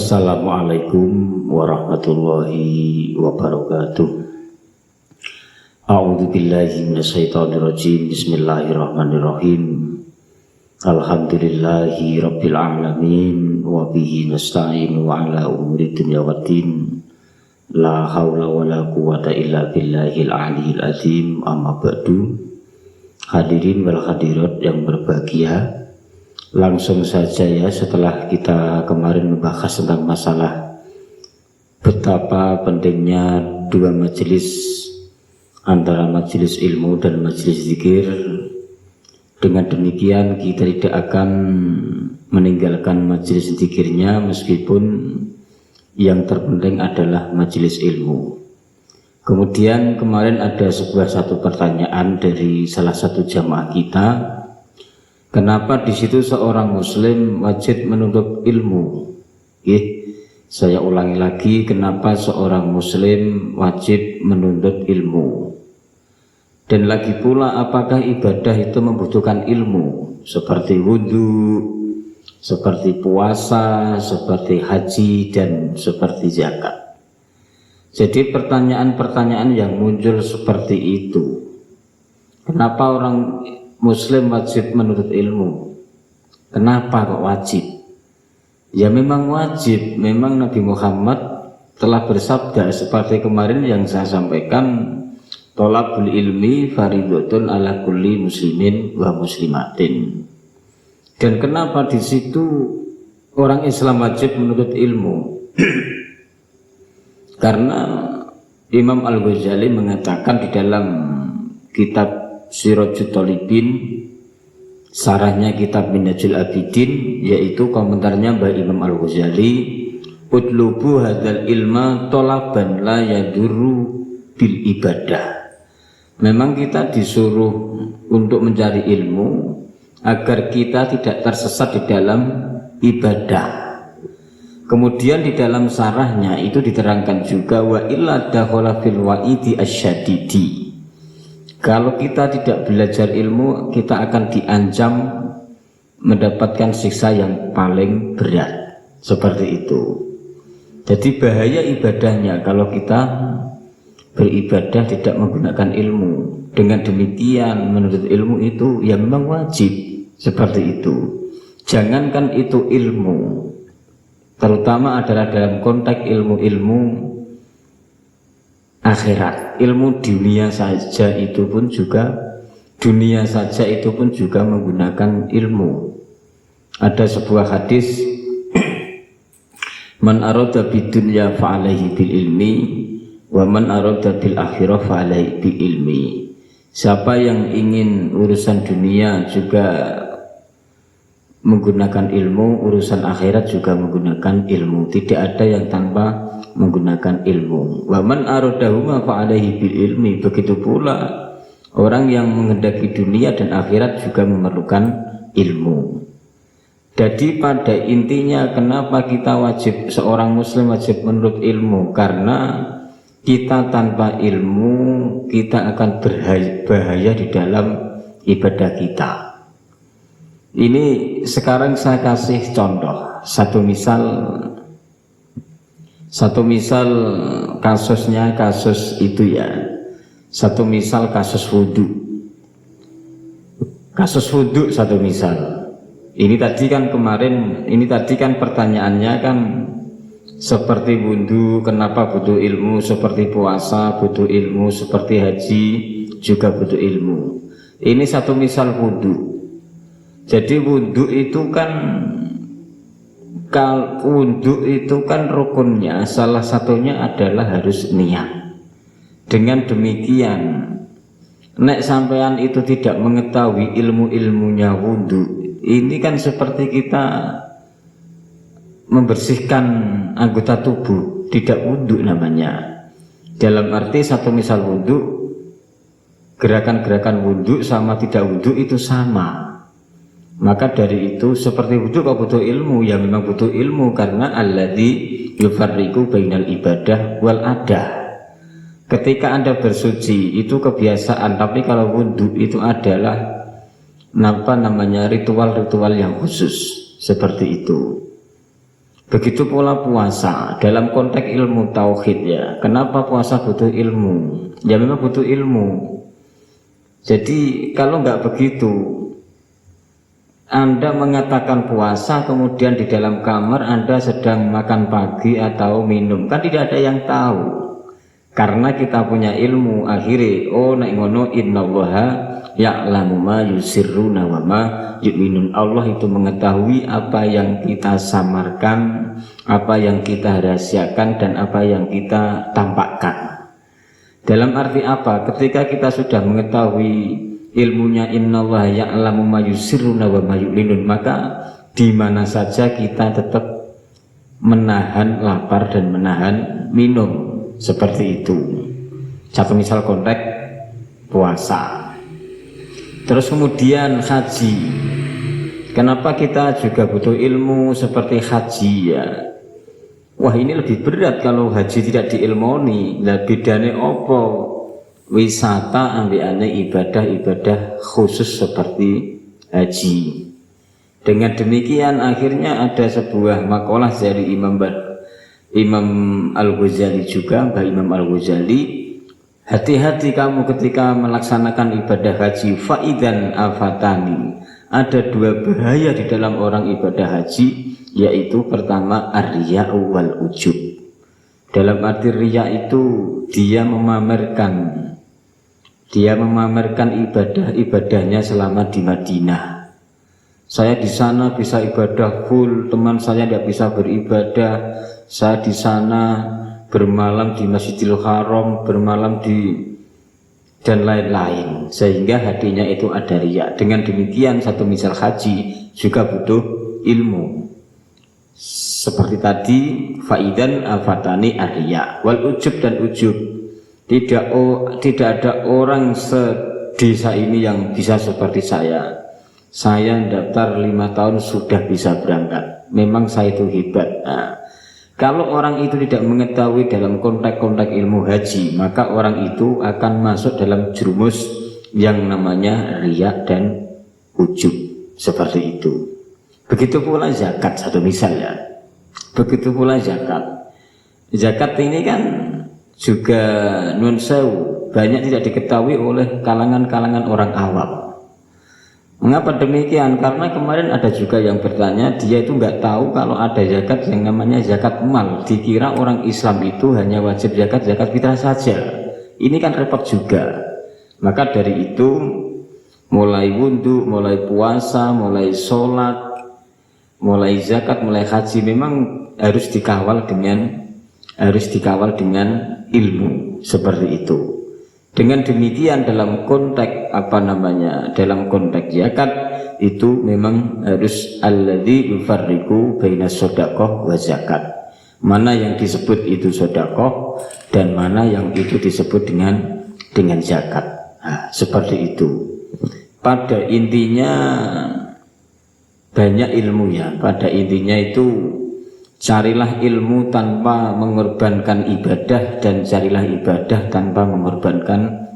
Assalamualaikum warahmatullahi wabarakatuh. A'udzu billahi minasyaitonir rajim. Bismillahirrahmanirrahim. Alhamdulillahi rabbil alamin wa bihi nasta'in wa ala umuri dunya waddin. La haula wala quwata illa billahil aliyil azim. Amma ba'du. Hadirin wal hadirat yang berbahagia, langsung saja ya, setelah kita kemarin membahas tentang masalah betapa pentingnya dua majelis antara majelis ilmu dan majelis zikir. Dengan demikian kita tidak akan meninggalkan majelis zikirnya meskipun yang terpenting adalah majelis ilmu. Kemudian kemarin ada satu pertanyaan dari salah satu jamaah kita, kenapa di situ seorang muslim wajib menuntut ilmu? Saya ulangi lagi, kenapa seorang muslim wajib menuntut ilmu? Dan lagi pula, apakah ibadah itu membutuhkan ilmu seperti wudhu, seperti puasa, seperti haji, dan seperti zakat? Jadi pertanyaan-pertanyaan yang muncul seperti itu, kenapa orang muslim wajib menuntut ilmu? Kenapa kok wajib? Ya memang wajib, memang Nabi Muhammad telah bersabda seperti kemarin yang saya sampaikan, tolabul ilmi faridotun ala kulli muslimin wa muslimatin. Dan kenapa di situ orang Islam wajib menuntut ilmu? Karena Imam Al-Ghazali mengatakan di dalam kitab Sirajul Talibin, sarahnya kitab Minhajul Abidin, yaitu komentarnya Mbah Imam Al-Ghazali, utlubu hadzal ilma tolaban la yadurru bil ibadah. Memang kita disuruh untuk mencari ilmu agar kita tidak tersesat di dalam ibadah. Kemudian di dalam sarahnya itu diterangkan juga wa illa dakhala fil wa'idi asyadidi. Kalau kita tidak belajar ilmu, kita akan diancam mendapatkan siksa yang paling berat. Seperti itu. Jadi bahaya ibadahnya kalau kita beribadah tidak menggunakan ilmu. Dengan demikian menuntut ilmu itu ya memang wajib. Seperti itu. Jangankan itu ilmu, terutama adalah dalam konteks ilmu-ilmu akhirat, ilmu dunia saja itu pun juga menggunakan ilmu. Ada sebuah hadis, man arada bidunya fa'alaihi bil ilmi wa man arada bil akhirah fa'alaihi bil ilmi. Siapa yang ingin urusan dunia juga menggunakan ilmu, urusan akhirat juga menggunakan ilmu. Tidak ada yang tanpa menggunakan ilmu. Wa man aradahuma fa'alaihi bil ilmi. Begitu pula orang yang menghendaki dunia dan akhirat juga memerlukan ilmu. Jadi pada intinya kenapa kita wajib, seorang muslim wajib menuntut ilmu? Karena kita tanpa ilmu kita akan bahaya di dalam ibadah kita. Ini sekarang saya kasih contoh satu misal kasusnya, kasus itu ya, satu misal kasus wudhu satu misal. Ini tadi kan pertanyaannya kan seperti wudhu, kenapa butuh ilmu, seperti puasa butuh ilmu, seperti haji juga butuh ilmu. Ini satu misal wudhu. Jadi wudhu itu kan rukunnya salah satunya adalah harus niat. Dengan demikian, nek sampean itu tidak mengetahui ilmu-ilmunya wudhu, ini kan seperti kita membersihkan anggota tubuh, tidak wudhu namanya. Dalam arti satu misal wudhu, gerakan-gerakan wudhu sama tidak wudhu itu sama. Maka dari itu seperti wudhu kok butuh ilmu? Ya memang butuh ilmu, karena alladzi yufarriqu bainal ibadah wal adah. Ketika Anda bersuci itu kebiasaan, tapi kalau wudhu itu adalah ritual-ritual yang khusus seperti itu. Begitu pula puasa dalam konteks ilmu tauhid ya. Kenapa puasa butuh ilmu? Ya memang butuh ilmu. Jadi kalau nggak begitu, Anda mengatakan puasa kemudian di dalam kamar Anda sedang makan pagi atau minum, kan tidak ada yang tahu. Karena kita punya ilmu, akhirnya oh nek ngono innallaha ya'lamu ma yusirruna wa ma yu'linun. Allah itu mengetahui apa yang kita samarkan, apa yang kita rahasiakan, dan apa yang kita tampakkan. Dalam arti apa? Ketika kita sudah mengetahui ilmunya innallaha ya'lamu ma yusirruna wa ma yu'linun, maka di mana saja kita tetap menahan lapar dan menahan minum. Seperti itu. Satu misal konteks puasa. Terus kemudian haji. Kenapa kita juga butuh ilmu seperti haji ya? Wah ini lebih berat kalau haji tidak diilmoni. Lah bedane opo? Wisata ambilane ibadah-ibadah khusus seperti haji. Dengan demikian akhirnya ada sebuah makalah dari Imam Al-Ghazali juga, Mbah Imam Al-Ghazali, hati-hati kamu ketika melaksanakan ibadah haji. Faidan afatani, ada dua bahaya di dalam orang ibadah haji, yaitu pertama ar-riya'u wal ujub. Dalam arti riya itu dia memamerkan ibadah-ibadahnya selama di Madinah. Saya di sana bisa ibadah full, teman saya tidak bisa beribadah. Saya di sana bermalam di Masjidil Haram, bermalam di dan lain-lain, sehingga hatinya itu ada riya. Dengan demikian satu misal haji juga butuh ilmu. Seperti tadi faidan afatani ar-riya wal ujub dan ujub. Tidak ada orang sedesa ini yang bisa seperti saya. Saya daftar 5 tahun sudah bisa berangkat. Memang saya itu hebat. Nah, kalau orang itu tidak mengetahui dalam konteks-konteks ilmu haji, maka orang itu akan masuk dalam jerumus yang namanya riya dan ujub. Seperti itu. Begitu pula zakat, satu misal ya. Begitu pula zakat. Zakat ini kan juga nun sewu, banyak tidak diketahui oleh kalangan-kalangan orang awam. Mengapa demikian? Karena kemarin ada juga yang bertanya, dia itu nggak tahu kalau ada zakat yang namanya zakat mal. Dikira orang Islam itu hanya wajib zakat fitrah saja. Ini kan repot juga. Maka dari itu mulai wudhu, mulai puasa, mulai sholat, mulai zakat, mulai haji memang harus dikawal dengan ilmu seperti itu. Dengan demikian dalam konteks dalam konteks zakat itu memang harus alladzi yufarriqu baina shadaqah wa zakat. Mana yang disebut itu sedekah dan mana yang itu disebut dengan zakat. Nah, seperti itu. Pada intinya banyak ilmu ya. Pada intinya itu carilah ilmu tanpa mengorbankan ibadah dan carilah ibadah tanpa mengorbankan